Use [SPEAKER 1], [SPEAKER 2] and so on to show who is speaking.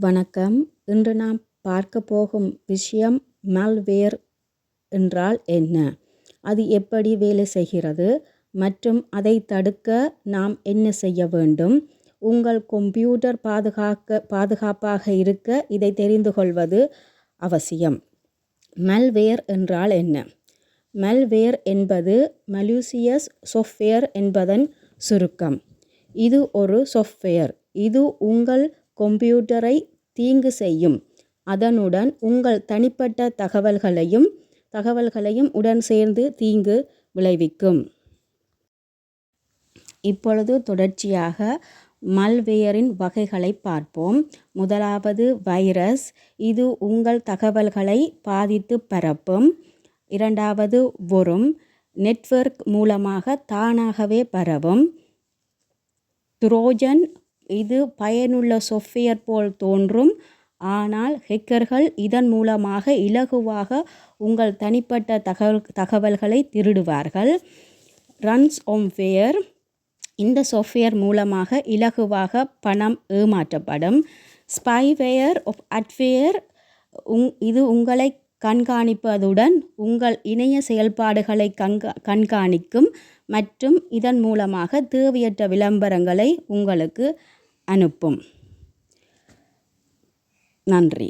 [SPEAKER 1] வணக்கம். இன்று நாம் பார்க்க போகும் விஷயம் மால்வேர் என்றால் என்ன, அது எப்படி வேலை செய்கிறது மற்றும் அதை தடுக்க நாம் என்ன செய்ய வேண்டும், உங்கள் கம்ப்யூட்டர் பாதுகாப்பாக இருக்க இதை தெரிந்து கொள்வது அவசியம். மால்வேர் என்றால் என்ன? மால்வேர் என்பது மலிசியஸ் சாஃப்ட்வேர் என்பதன் சுருக்கம். இது ஒரு சாஃப்ட்வேர். இது உங்கள் கம்ப்யூட்டரை தீங்கு செய்யும். அதனுடன் உங்கள் தனிப்பட்ட தகவல்களையும் உடன் சேர்ந்து தீங்கு விளைவிக்கும். இப்பொழுது தொடர்ச்சியாக மால்வேரின் வகைகளை பார்ப்போம். முதலாவது வைரஸ். இது உங்கள் தகவல்களை பாதித்து பரப்பும். இரண்டாவது வொர்ம். நெட்வொர்க் மூலமாக தானாகவே பரவும். ட்ரோஜன். இது பயனுள்ள சாஃப்ட்வேர் போல் தோன்றும், ஆனால் ஹேக்கர்கள் இதன் மூலமாக இலகுவாக உங்கள் தனிப்பட்ட தகவல்களை திருடுவார்கள். ரன்சம்வேர். இந்த சாஃப்ட்வேர் மூலமாக இலகுவாக பணம் ஏமாற்றப்படும். ஸ்பைவேர் அட்வேர். இது உங்களை கண்காணிப்பதுடன் உங்கள் இணைய செயல்பாடுகளை கண்காணிக்கும் மற்றும் இதன் மூலமாக தேவையற்ற விளம்பரங்களை உங்களுக்கு அனுப்பும். நன்றி.